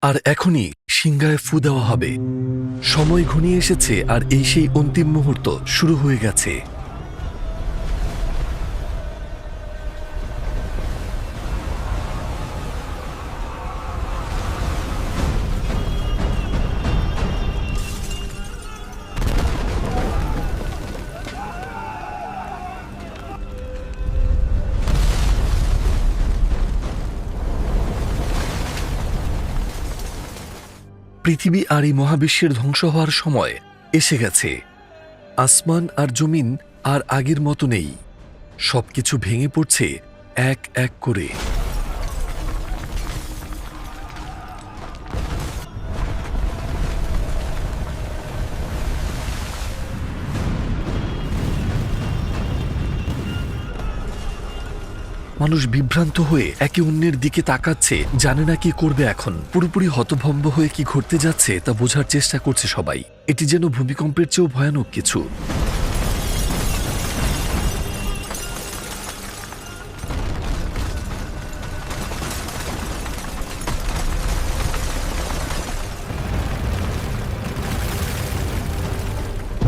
আর এখনই সিংহায় ফু দেওয়া হবে। সময় ঘনিয়ে এসেছে, আর এই সেই অন্তিম মুহূর্ত শুরু হয়ে গেছে। পৃথিবী আর এই মহাবিশ্বের ধ্বংস হওয়ার সময় এসে গেছে। আসমান আর জমিন আর আগের মতো নেই। সবকিছু ভেঙে পড়ছে এক এক করে। মানুষ বিভ্রান্ত হয়ে একে অন্যের দিকে তাকাচ্ছে, জানে না কি করবে এখন। পুরোপুরি হতভম্ব হয়ে কি ঘটতে যাচ্ছে তা বোঝার চেষ্টা করছে সবাই। এটি যেন ভূমিকম্পের চেয়েও ভয়ানক কিছু।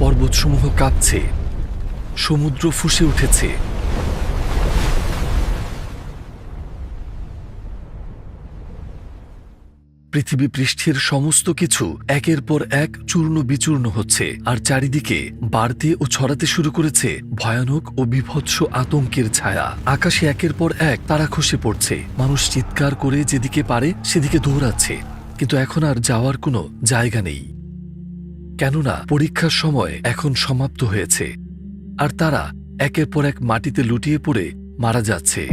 পর্বতসমূহ কাঁপছে, সমুদ্র ফুঁসে উঠেছে। পৃথিবী পৃষ্ঠের সমস্ত কিছু একের পর এক চূর্ণ বিচূর্ণ হচ্ছে, আর চারিদিকে বাড়তে ও ছড়াতে শুরু করেছে ভয়ানক ও বিভৎস আতঙ্কের ছায়া। আকাশে একের পর এক তারা খসে পড়ছে। মানুষ চিৎকার করে যেদিকে পারে সেদিকে দৌড়াচ্ছে, কিন্তু এখন আর যাওয়ার কোনো জায়গা নেই। কেননা পরীক্ষার সময় এখন সমাপ্ত হয়েছে, আর তারা একের পর এক মাটিতে লুটিয়ে পড়ে মারা যাচ্ছে।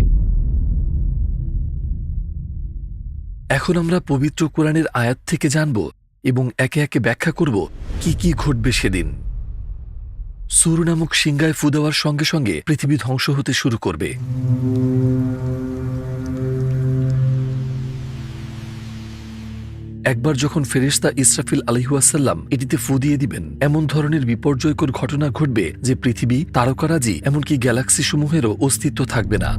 এখন আমরা পবিত্র কোরআনের আয়াত থেকে জানব এবং একে একে ব্যাখ্যা করব কি কি ঘটবে সেদিন। সূর নামক সিংহায় ফু দেওয়ার সঙ্গে সঙ্গে পৃথিবী ধ্বংস হতে শুরু করবে। একবার যখন ফেরেশতা ইসরাফিল আলাইহিসসালাম এটিতে ফু দিয়ে দিবেন, এমন ধরনের বিপর্যয়কর ঘটনা ঘটবে যে পৃথিবী, তারকারাজি, এমনকি গ্যালাক্সি সমূহেরও অস্তিত্ব থাকবে না।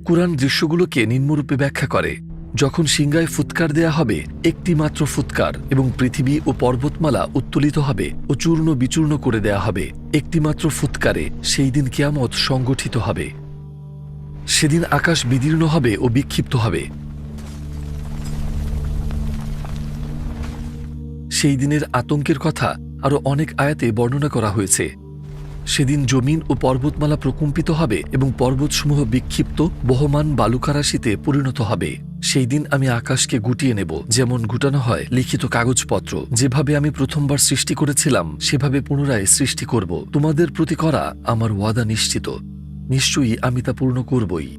কুরআন দৃশ্যগুলোকে নিম্নরূপে ব্যাখ্যা করে। যখন সিংহায় ফুৎকার দেয়া হবে, একটি মাত্র ফুৎকার, এবং পৃথিবী ও পর্বতমালা উত্তোলিত হবে ও চূর্ণ বিচূর্ণ করে দেয়া হবে। একটি মাত্র ফুৎকারে সেই দিন কিয়ামত সংগঠিত হবে। সেদিন আকাশ বিদীর্ণ হবে ও বিক্ষিপ্ত হবে। সেই দিনের আতঙ্কের কথা আরো অনেক আয়াতে বর্ণনা করা হয়েছে। সেদিন জমিন ও পর্বতমালা প্রকম্পিত হবে এবং পর্বতসমূহ বিক্ষিপ্ত বহমান বালুকারাশিতে পরিণত হবে। সেই দিন আমি আকাশকে গুটিয়ে নেব, যেমন গুটানো হয় লিখিত কাগজপত্র। যেভাবে আমি প্রথমবার সৃষ্টি করেছিলাম সেভাবে পুনরায় সৃষ্টি করব। তোমাদের প্রতি করা আমার ওয়াদা নিশ্চিত, নিশ্চয়ই আমি তা পূর্ণ করবই।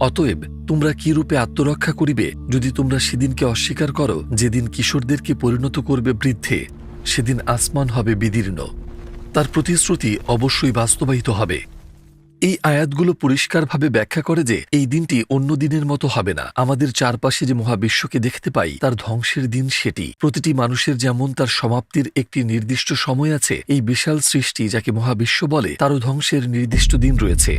অতএব তোমরা কি রূপে আত্মরক্ষা করিবে যদি তোমরা সেদিনকে অস্বীকার করো, যেদিন কিশোরদেরকে পরিণত করবে বৃদ্ধে। সেদিন আসমান হবে বিদীর্ণ। তার প্রতিশ্রুতি অবশ্যই বাস্তবায়িত হবে। এই আয়াতগুলো পরিষ্কারভাবে ব্যাখ্যা করে যে এই দিনটি অন্য দিনের মতো হবে না। আমাদের চারপাশে যে মহাবিশ্বকে দেখতে পাই তার ধ্বংসের দিন সেটি। প্রতিটি মানুষের যেমন তার সমাপ্তির একটি নির্দিষ্ট সময় আছে, এই বিশাল সৃষ্টি যাকে মহাবিশ্ব বলে তারও ধ্বংসের নির্দিষ্ট দিন রয়েছে।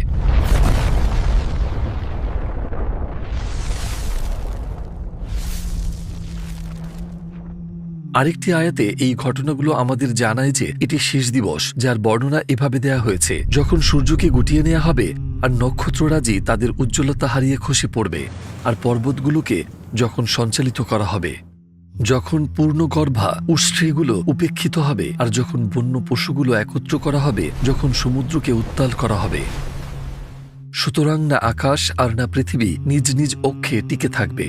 আরেকটি আয়াতে এই ঘটনাগুলো আমাদের জানায় যে এটি শেষ দিবস, যার বর্ণনা এভাবে দেয়া হয়েছে: যখন সূর্যকে গুটিয়ে নেওয়া হবে আর নক্ষত্ররাজি তাদের উজ্জ্বলতা হারিয়ে খসে পড়বে, আর পর্বতগুলোকে যখন সঞ্চালিত করা হবে, যখন পূর্ণগর্ভা উষ্ট্রীগুলো উপেক্ষিত হবে, আর যখন বন্য পশুগুলো একত্র করা হবে, যখন সমুদ্রকে উত্তাল করা হবে। সুতরাং না আকাশ আর না পৃথিবী নিজ নিজ অক্ষে টিকে থাকবে।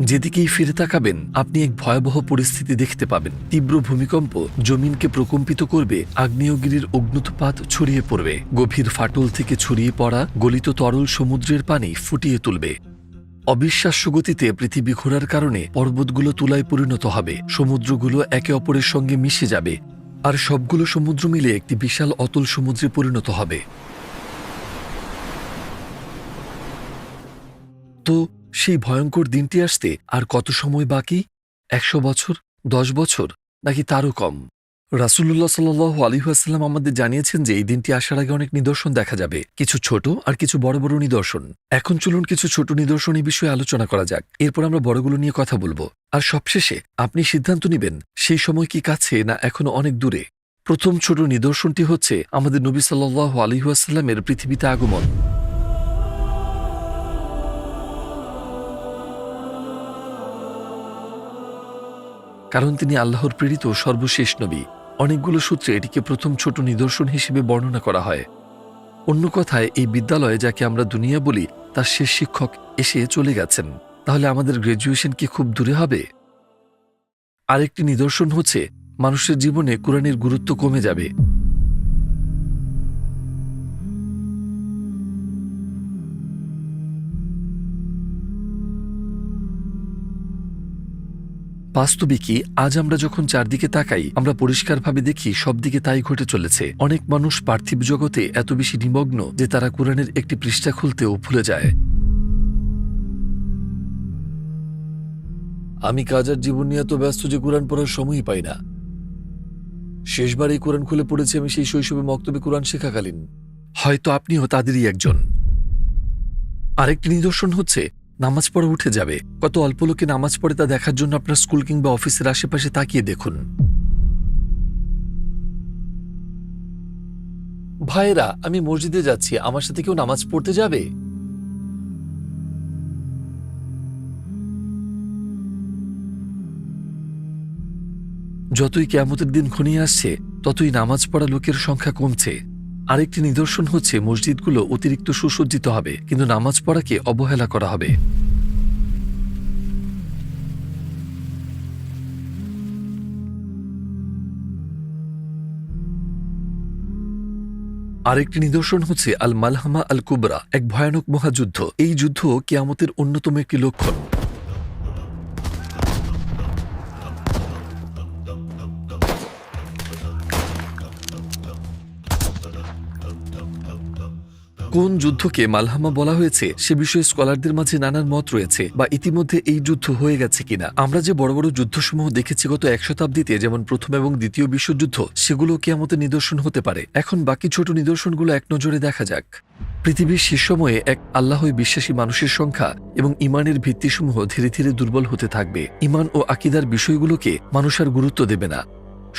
যেদিকেই ফিরে তাকাবেন আপনি এক ভয়াবহ পরিস্থিতি দেখতে পাবেন। তীব্র ভূমিকম্প জমিনকে প্রকম্পিত করবে, আগ্নেয়গিরির অগ্নুৎপাত ছড়িয়ে পড়বে, গভীর ফাটল থেকে ছড়িয়ে পড়া গলিত তরল সমুদ্রের পানি ফুটিয়ে তুলবে। অবিশ্বাস্য গতিতে পৃথিবী ঘোরার কারণে পর্বতগুলো তুলায় পরিণত হবে, সমুদ্রগুলো একে অপরের সঙ্গে মিশে যাবে, আর সবগুলো সমুদ্র মিলে একটি বিশাল অতল সমুদ্রে পরিণত হবে। তো সেই ভয়ঙ্কর দিনটি আসতে আর কত সময় বাকি? 100 বছর, 10 বছর, নাকি তারও কম? রাসূলুল্লাহ সাল্লাল্লাহু আলাইহি ওয়াসাল্লাম আমাদের জানিয়েছেন যে এই দিনটি আসার আগে অনেক নিদর্শন দেখা যাবে, কিছু ছোট আর কিছু বড় বড় নিদর্শন। এখন চলুন কিছু ছোট নিদর্শন এই বিষয়ে আলোচনা করা যাক, এরপর আমরা বড়গুলো নিয়ে কথা বলবো। আর সবশেষে আপনি সিদ্ধান্ত নেবেন সেই সময় কি কাছে না এখনো অনেক দূরে। প্রথম ছোট নিদর্শনটি হচ্ছে আমাদের নবী সাল্লাল্লাহু আলাইহি ওয়াসাল্লামের পৃথিবীতে আগমন। কারণ তিনি আল্লাহর প্রেরিত সর্বশেষ নবী। অনেকগুলো সূত্রে এটিকে প্রথম ছোট নিদর্শন হিসেবে বর্ণনা করা হয়। অন্য কথায় এই বিদ্যালয়ে যাকে আমরা দুনিয়া বলি তার শেষ শিক্ষক এসে চলে গেছেন। তাহলে আমাদের গ্র্যাজুয়েশন কি খুব দূরে হবে? আরেকটি নিদর্শন হচ্ছে মানুষের জীবনে কোরআনের গুরুত্ব কমে যাবে। বাস্তবিকই আজ আমরা যখন চারদিকে তাকাই আমরা পরিষ্কারভাবে দেখি সবদিকে তাই ঘটে চলেছে। অনেক মানুষ পার্থিব জগতে এত বেশি নিমগ্ন যে তারা কোরআনের একটি পৃষ্ঠা খুলতেও ভুলে যায়। আমি কাজ আর জীবন নিয়ে এত ব্যস্ত যে কোরআন পড়ার সময়ই পাই না। শেষবার এই কোরআন খুলে পড়েছি আমি সেই শৈশবে মক্তবে কোরআন শেখাকালীন। হয়তো আপনিও তাদেরই একজন। আরেকটি নিদর্শন হচ্ছে নামাজ পড়া উঠে যাবে। কত অল্প লোকে নামাজ পড়ে তা দেখার জন্য আপনার স্কুল কিংবা অফিসের আশেপাশে তাকিয়ে দেখুন। ভাইরা, আমি মসজিদে যাচ্ছি, আমার সাথে কেউ নামাজ পড়তে যাবে? যতই কিয়ামতের দিন ঘনিয়ে আসছে ততই নামাজ পড়া লোকের সংখ্যা কমছে। আরেকটি নিদর্শন হচ্ছে মসজিদগুলো অতিরিক্ত সুসজ্জিত হবে, কিন্তু নামাজ পড়াকে অবহেলা করা হবে। আরেকটি নিদর্শন হচ্ছে আল মালহামা আল কুবরা, এক ভয়ানক মহাযুদ্ধ। এই যুদ্ধ কিয়ামতের অন্যতম একটি লক্ষণ। কোন যুদ্ধকে মালহামা বলা হয়েছে সে বিষয়ে স্কলারদের মাঝে নানান মত রয়েছে, বা ইতিমধ্যে এই যুদ্ধ হয়ে গেছে কিনা। আমরা যে বড় বড় যুদ্ধসমূহ দেখেছি গত 1 শতাব্দীতে, যেমন প্রথম এবং দ্বিতীয় বিশ্বযুদ্ধ, সেগুলো কিয়ামতের নিদর্শন হতে পারে। এখন বাকি ছোট নিদর্শনগুলো এক নজরে দেখা যাক। পৃথিবীর শেষ সময়ে এক আল্লাহই বিশ্বাসী মানুষের সংখ্যা এবং ইমানের ভিত্তিসমূহ ধীরে ধীরে দুর্বল হতে থাকবে। ইমান ও আকিদার বিষয়গুলোকে মানুষ আর গুরুত্ব দেবে না।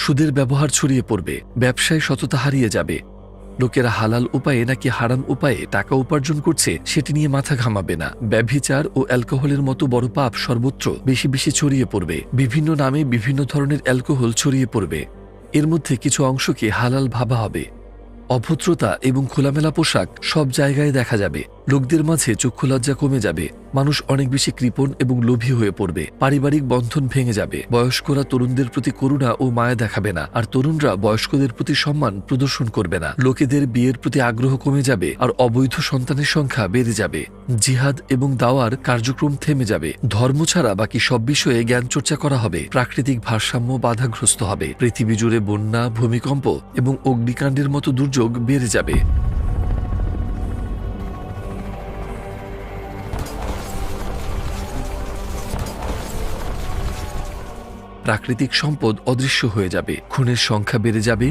সুদের ব্যবহার ছড়িয়ে পড়বে, ব্যবসায় সততা হারিয়ে যাবে। লোকেরা হালাল উপায়ে নাকি হারাম উপায়ে টাকা উপার্জন করছে সেটি নিয়ে মাথা ঘামাবে না। ব্যভিচার ও অ্যালকোহলের মতো বড় পাপ সর্বত্র বেশি বেশি ছড়িয়ে পড়বে। বিভিন্ন নামে বিভিন্ন ধরনের অ্যালকোহল ছড়িয়ে পড়বে। এর মধ্যে কিছু অংশকে হালাল ভাবা হবে। অভদ্রতা এবং খোলামেলা পোশাক সব জায়গায় দেখা যাবে। লোকদের মাঝে চক্ষুলজ্জা কমে যাবে। মানুষ অনেক বেশি কৃপণ এবং লোভী হয়ে পড়বে। পারিবারিক বন্ধন ভেঙে যাবে। বয়স্করা তরুণদের প্রতি করুণা ও মায়া দেখাবে না, আর তরুণরা বয়স্কদের প্রতি সম্মান প্রদর্শন করবে না। লোকেদের বিয়ের প্রতি আগ্রহ কমে যাবে, আর অবৈধ সন্তানের সংখ্যা বেড়ে যাবে। জিহাদ এবং দাওয়ার কার্যক্রম থেমে যাবে। ধর্ম ছাড়া বাকি সব বিষয়ে জ্ঞান চর্চা করা হবে। প্রাকৃতিক ভারসাম্য বাধাগ্রস্ত হবে। পৃথিবী জুড়ে বন্যা, ভূমিকম্প এবং অগ্নিকাণ্ডের মতো দুর্যোগ বেড়ে যাবে। প্রাকৃতিক সম্পদ অদৃশ্য হয়ে যাবে। খুনের সংখ্যা বেড়ে যাবে।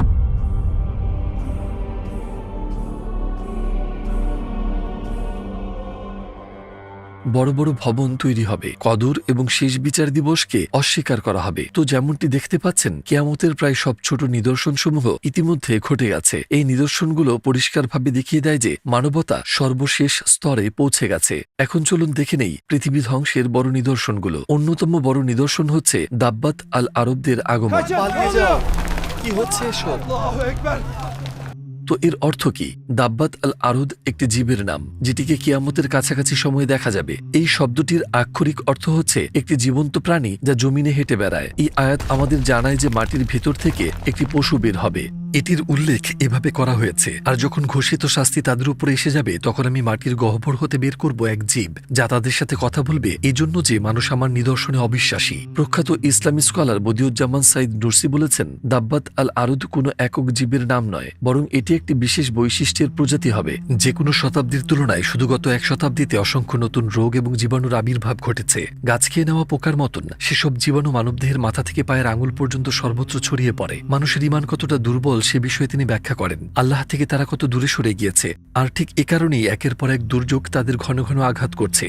বড় বড় ভবন তৈরি হবে। কদর এবং শেষ বিচার দিবসকে অস্বীকার করা হবে। তো যেমনটি দেখতে পাচ্ছেন, কিয়ামতের প্রায় সব ছোট নিদর্শনসমূহ ইতিমধ্যে ঘটে গেছে। এই নিদর্শনগুলো পরিষ্কারভাবে দেখিয়ে দেয় যে মানবতা সর্বশেষ স্তরে পৌঁছে গেছে। এখন চলুন দেখে নেই পৃথিবী ধ্বংসের বড় নিদর্শনগুলো। অন্যতম বড় নিদর্শন হচ্ছে দাব্বাত আল আরবদের আগমন। কি হচ্ছে এসব? তো এর অর্থ কি? দাব্বাত আল আরদ একটি জীবের নাম, যেটিকে কিয়ামতের কাছাকাছি সময়ে দেখা যাবে। এই শব্দটির আক্ষরিক অর্থ হচ্ছে একটি জীবন্ত প্রাণী যা জমিনে হেঁটে বেড়ায়। এই আয়াত আমাদের জানায় যে মাটির ভেতর থেকে একটি পশু বের হবে। এটির উল্লেখ এভাবে করা হয়েছে, আর যখন ঘোষিত শাস্তি তাদের উপরে এসে যাবে তখন আমি মাটির গহ্বর হতে বের করব এক জীব যা তাদের সাথে কথা বলবে, এজন্য যে মানুষ আমার নিদর্শনে অবিশ্বাসী। প্রখ্যাত ইসলামী স্কলার বদিউজ্জামান সাইদ নুরসি বলেছেন, দাব্বাত আল আরুদ কোনো একক জীবের নাম নয়, বরং এটি একটি বিশেষ বৈশিষ্ট্যের প্রজাতি হবে। যে কোনো শতাব্দীর তুলনায় শুধু গত এক শতাব্দীতে অসংখ্য নতুন রোগ এবং জীবাণুর আবির্ভাব ঘটেছে। গাছ খেয়ে নেওয়া পোকার মতন সেসব জীবাণু মানবদেহের মাথা থেকে পায়ের আঙুল পর্যন্ত সর্বত্র ছড়িয়ে পড়ে। মানুষের ঈমান কতটা দুর্বল সে বিষয়ে তিনি ব্যাখ্যা করেন। আল্লাহ থেকে তারা কত দূরে সরে গিয়েছে, আর ঠিক এ কারণেই একের পর এক দুর্যোগ তাদের ঘন ঘন আঘাত করছে।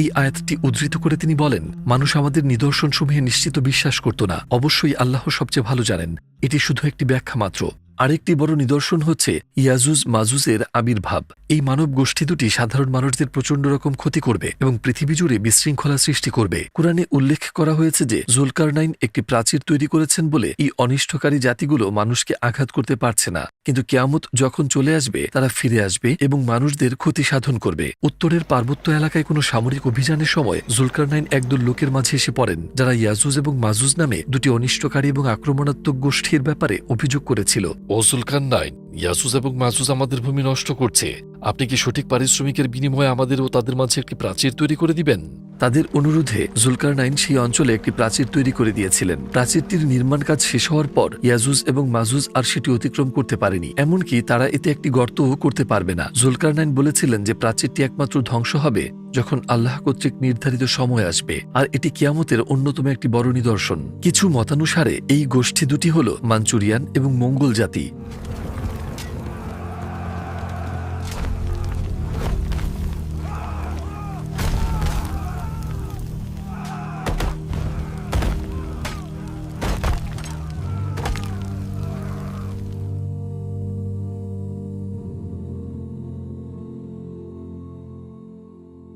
এই আয়াতটি উদ্ধৃত করে তিনি বলেন, মানুষ আমাদের নিদর্শনসমূহে নিশ্চিত বিশ্বাস করত না। অবশ্যই আল্লাহ সবচেয়ে ভালো জানেন, এটি শুধু একটি ব্যাখ্যা মাত্র। আরেকটি বড় নিদর্শন হচ্ছে ইয়াজুজ মাজুজের আবির্ভাব। এই মানব গোষ্ঠী দুটি সাধারণ মানুষদের প্রচণ্ড রকম ক্ষতি করবে এবং পৃথিবী জুড়ে বিশৃঙ্খলা সৃষ্টি করবে। কুরআনে উল্লেখ করা হয়েছে যে জুলকারনাইন একটি প্রাচীর তৈরি করেছেন বলে এই অনিষ্টকারী জাতিগুলো মানুষকে আঘাত করতে পারছে না, কিন্তু কিয়ামত যখন চলে আসবে তারা ফিরে আসবে এবং মানুষদের ক্ষতি সাধন করবে। উত্তরের পার্বত্য এলাকায় কোনো সামরিক অভিযানের সময় জুলকারনাইন একদল লোকের মাঝে এসে পড়েন যারা ইয়াজুজ এবং মাজুজ নামে দুটি অনিষ্টকারী এবং আক্রমণাত্মক গোষ্ঠীর ব্যাপারে অভিযোগ করেছিল। ও জুলকারনাইন, ইয়াজুজ এবং মাজুজ আমাদের ভূমি নষ্ট করছে, আপনি কি সঠিক পারিশ্রমিকের বিনিময়ে আমাদের ও তাদের মাঝে একটি প্রাচীর তৈরি করে দিবেন? তাদের অনুরোধে জুলকারনাইন সেই অঞ্চলে একটি প্রাচীর তৈরি করে দিয়েছিলেন। প্রাচীরটির নির্মাণ কাজ শেষ হওয়ার পর ইয়াজুজ এবং মাজুজ আর সেটি অতিক্রম করতে পারেনি, এমনকি তারা এতে একটি গর্তও করতে পারবে না। জুলকারনাইন বলেছিলেন যে প্রাচীরটি একমাত্র ধ্বংস হবে যখন আল্লাহ কর্তৃক নির্ধারিত সময় আসবে, আর এটি কিয়ামতের অন্যতম একটি বড় নিদর্শন। কিছু মতানুসারে এই গোষ্ঠী দুটি হল মাঞ্চুরিয়ান এবং মঙ্গল জাতি।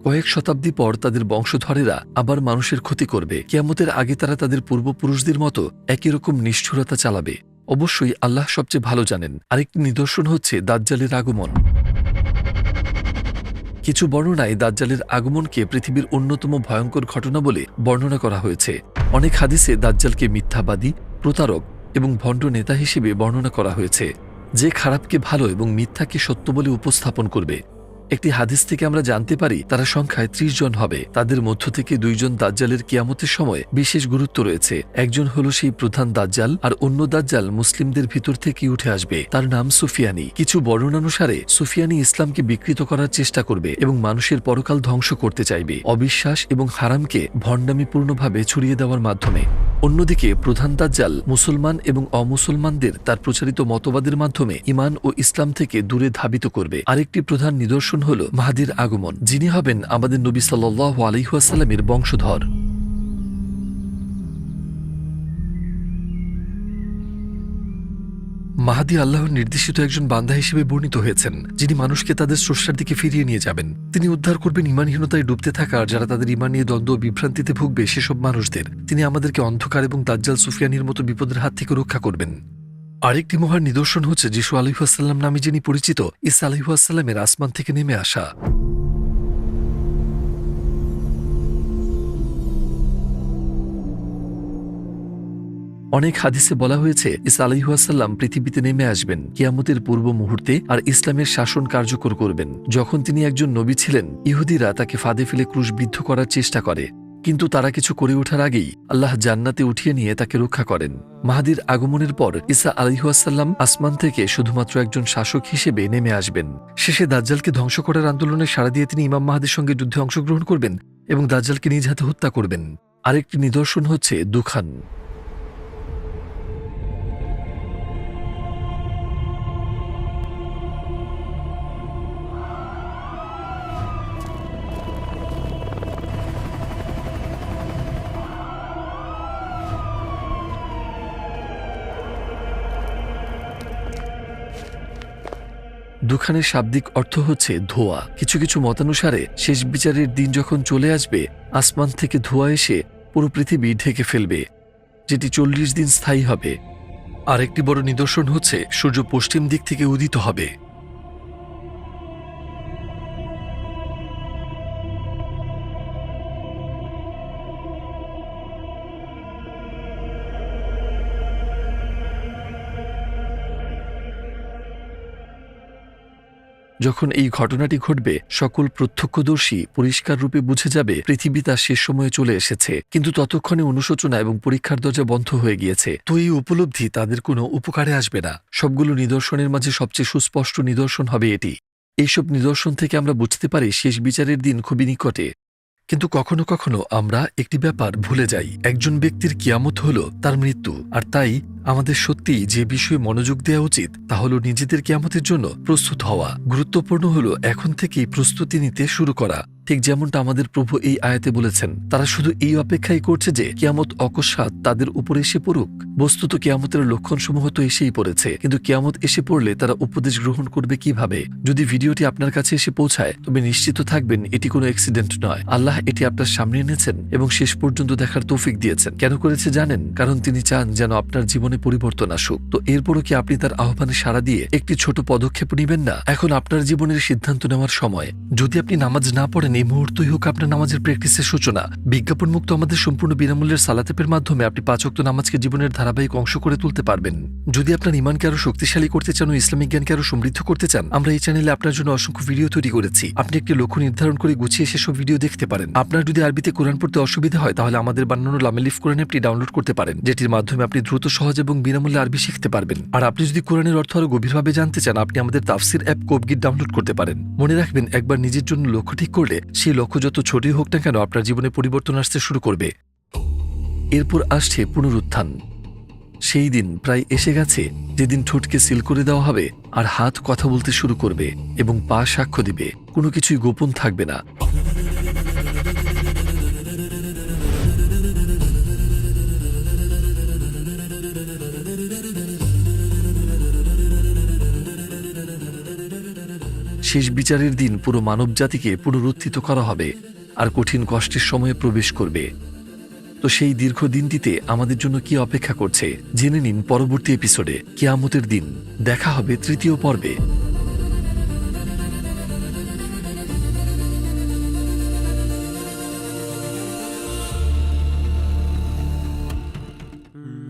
কয়েক শতাব্দী পর তাদের বংশধরেরা আবার মানুষের ক্ষতি করবে। কিয়ামতের আগে তারা তাদের পূর্বপুরুষদের মতো একই রকম নিষ্ঠুরতা চালাবে। অবশ্যই আল্লাহ সবচেয়ে ভালো জানেন। আরেকটি নিদর্শন হচ্ছে দাজ্জালের আগমন। কিছু বর্ণনায় দাজ্জালের আগমনকে পৃথিবীর অন্যতম ভয়ঙ্কর ঘটনা বলে বর্ণনা করা হয়েছে। অনেক হাদিসে দাজ্জালকে মিথ্যাবাদী, প্রতারক এবং ভণ্ড নেতা হিসেবে বর্ণনা করা হয়েছে, যে খারাপকে ভালো এবং মিথ্যাকে সত্য বলে উপস্থাপন করবে। একটি হাদিস থেকে আমরা জানতে পারি তারা সংখ্যায় ৩০ জন হবে। তাদের মধ্য থেকে ২ জন দাজ্জালের কিয়ামতের সময় বিশেষ গুরুত্ব রয়েছে। একজন হলো সেই প্রধান দাজ্জাল, আর অন্য দাজ্জাল মুসলিমদের ভিতর থেকে উঠে আসবে, তার নাম সুফিয়ানি। কিছু বর্ণনানুসারে সুফিয়ানি ইসলামকে বিকৃত করার চেষ্টা করবে এবং মানুষের পরকাল ধ্বংস করতে চাইবে, অবিশ্বাস এবং হারামকে ভণ্ডামিপূর্ণভাবে ছড়িয়ে দেওয়ার মাধ্যমে। অন্যদিকে প্রধান দাজ্জাল মুসলমান এবং অমুসলমানদের তার প্রচারিত মতবাদের মাধ্যমে ঈমান ও ইসলাম থেকে দূরে ধাবিত করবে। আরেকটি প্রধান নিদর্শন হল মাহদীর আগমন, যিনি হবেন আমাদের নবী সাল্লাল্লাহু আলাইহি ওয়াসাল্লামের বংশধর। মাহদী আল্লাহর নির্দেশিত একজন বান্দা হিসেবে বর্ণিত হয়েছেন, যিনি মানুষকে তাদের স্রষ্টার দিকে ফিরিয়ে নিয়ে যাবেন। তিনি উদ্ধার করবেন ঈমানহীনতায় ডুবতে থাকা আর যারা তাদের ঈমান নিয়ে দ্বন্দ্ব ও বিভ্রান্তিতে ভুগবে সেসব মানুষদের। তিনি আমাদেরকে অন্ধকার এবং দাজ্জাল সুফিয়ানির মতো বিপদের হাত থেকে রক্ষা করবেন। আরেকটি মহান নিদর্শন হচ্ছে যিশু আলাইহিস সালাম নামে যিনি পরিচিত, ঈসা আলাইহিস সালামের আসমান থেকে নেমে আসা। অনেক হাদিসে বলা হয়েছে ঈসা আলাইহিস সালাম পৃথিবীতে নেমে আসবেন কিয়ামতের পূর্ব মুহূর্তে আর ইসলামের শাসন কার্যকর করবেন। যখন তিনি একজন নবী ছিলেন, ইহুদিরা তাকে ফাঁদে ফেলে ক্রুশবিদ্ধ করার চেষ্টা করে, কিন্তু তারা কিছু করে ওঠার আগেই আল্লাহ জান্নাতে উঠিয়ে নিয়ে তাকে রক্ষা করেন। মাহদীর আগমনের পর ঈসা আলাইহিস সালাম আসমান থেকে শুধুমাত্র একজন শাসক হিসেবে নেমে আসবেন। শেষে দাজ্জালকে ধ্বংস করার আন্দোলনে সাড়া দিয়ে তিনি ইমাম মাহদীর সঙ্গে যুদ্ধে অংশগ্রহণ করবেন এবং দাজ্জালকে নিজ হাতে হত্যা করবেন। আরেকটি নিদর্শন হচ্ছে দুখান। দুখানের শাব্দিক অর্থ হচ্ছে ধোঁয়া। কিছু কিছু মতানুসারে শেষ বিচারের দিন যখন চলে আসবে, আসমান থেকে ধোঁয়া এসে পুরো পৃথিবী ঢেকে ফেলবে, যেটি ৪০ দিন স্থায়ী হবে। আরেকটি বড় নিদর্শন হচ্ছে সূর্য পশ্চিম দিক থেকে উদিত হবে। যখন এই ঘটনাটি ঘটবে, সকল প্রত্যক্ষদর্শী পরিষ্কার রূপে বুঝে যাবে পৃথিবী তার শেষ সময়ে চলে এসেছে, কিন্তু ততক্ষণে অনুশোচনা এবং পরীক্ষার দরজা বন্ধ হয়ে গিয়েছে। তো এই উপলব্ধি তাদের কোনো উপকারে আসবে না। সবগুলো নিদর্শনের মাঝে সবচেয়ে সুস্পষ্ট নিদর্শন হবে এটি। এইসব নিদর্শন থেকে আমরা বুঝতে পারি শেষ বিচারের দিন খুবই নিকটে। কিন্তু কখনো কখনো আমরা একটি ব্যাপার ভুলে যাই, একজন ব্যক্তির কিয়ামত হলো তার মৃত্যু। আর তাই আমাদের সত্যিই যে বিষয়ে মনোযোগ দেওয়া উচিত তা হলো নিজেদের কিয়ামতের জন্য প্রস্তুত হওয়া। গুরুত্বপূর্ণ হলো এখন থেকেই প্রস্তুতি নিতে শুরু করা। ঠিক যেমনটা আমাদের প্রভু এই আয়াতে বলেছেন, তারা শুধু এই অপেক্ষাই করছে যে কিয়ামত অকস্মাৎ তাদের উপরে এসে পড়ুক। বস্তুত কিয়ামতের লক্ষণসমূহ তো এসেই পড়েছে, কিন্তু কিয়ামত এসে পড়লে তারা উপদেশ গ্রহণ করবে কিভাবে? যদি ভিডিওটি আপনার কাছে এসে পৌঁছায় তবে নিশ্চিত থাকবেন এটি কোনো অ্যাক্সিডেন্ট নয়। আল্লাহ এটি আপনার সামনে এনেছেন এবং শেষ পর্যন্ত দেখার তৌফিক দিয়েছেন। কেন করেছে জানেন? কারণ তিনি চান যেন আপনার জীবনে পরিবর্তন আসুক। তো এরপরও কি আপনি তার আহ্বানে সাড়া দিয়ে একটি ছোট পদক্ষেপ নেবেন না? এখন আপনার জীবনের সিদ্ধান্ত নেওয়ার সময়। যদি আপনি নামাজ না পড়েন, এই মুহূর্তই হোক আপনার নামাজের প্র্যাকটিসের সূচনা। বিজ্ঞাপন মুক্ত আমাদের সম্পূর্ণ বিনামূল্যের সালাত অ্যাপের মাধ্যমে আপনি 5 ওয়াক্ত নামাজকে জীবনের ধারাবাহিক অংশ করে তুলতে পারবেন। যদি আপনার ঈমানকে আরো শক্তিশালী করতে চান ও ইসলামিক জ্ঞানকে আরো সমৃদ্ধ করতে চান, আমরা এই চ্যানেলে আপনার জন্য অসংখ্য ভিডিও তৈরি করেছি। আপনি একটি লক্ষ্য নির্ধারণ করে গুছিয়ে সেসব ভিডিও দেখতে পারেন। আপনার যদি আরবিতে কোরআন পড়তে অসুবিধা হয় তাহলে আমাদের বানানো লামেলিফ কোরআন অ্যাপটি ডাউনলোড করতে পারেন, যেটির মাধ্যমে আপনি দ্রুত, সহজ এবং বিনামূল্যে আরবি শিখতে পারবেন। আর আপনি যদি কোরআনের অর্থ আরো গভীরভাবে জানতে চান, আপনি আমাদের তাফসির অ্যাপ কোবগিট ডাউনলোড করতে পারেন। মনে রাখবেন, একবার নিজের জন্য লক্ষ্য ঠিক করলে সেই লক্ষ্য যত ছোটই হোক না কেন আপনার জীবনে পরিবর্তন আসতে শুরু করবে। এরপর আসছে পুনরুত্থান। সেই দিন প্রায় এসে গেছে যেদিন ঠোঁটকে সিল করে দেওয়া হবে আর হাত কথা বলতে শুরু করবে এবং পা সাক্ষ্য দিবে। কোনো কিছুই গোপন থাকবে না। শেষ বিচারের দিন পুরো মানবজাতিকে পুনরুত্থিত করা হবে আর কঠিন কষ্টের সময়ে প্রবেশ করবে। তো সেই দীর্ঘ দিনটিতে আমাদের জন্য কি অপেক্ষা করছে জেনে নিন পরবর্তী এপিসোডে কিয়ামতের দিন। দেখা হবে 3য় পর্বে।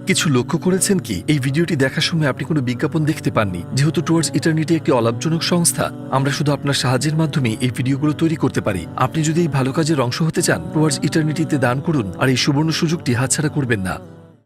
কিছু লক্ষ্য করেছেন কি, এই ভিডিওটি দেখার সময় আপনি কোনো বিজ্ঞাপন দেখতে পাননি? যেহেতু টুয়ার্ডস ইটারনিটি একটি অলাভজনক সংস্থা, আমরা শুধু আপনার সাহায্যের মাধ্যমে এই ভিডিওগুলো তৈরি করতে পারি। আপনি যদি এই ভালো কাজের অংশ হতে চান, টুয়ার্ডস ইটারনিটিতে দান করুন আর এই সুবর্ণ সুযোগটি হাতছাড়া করবেন না।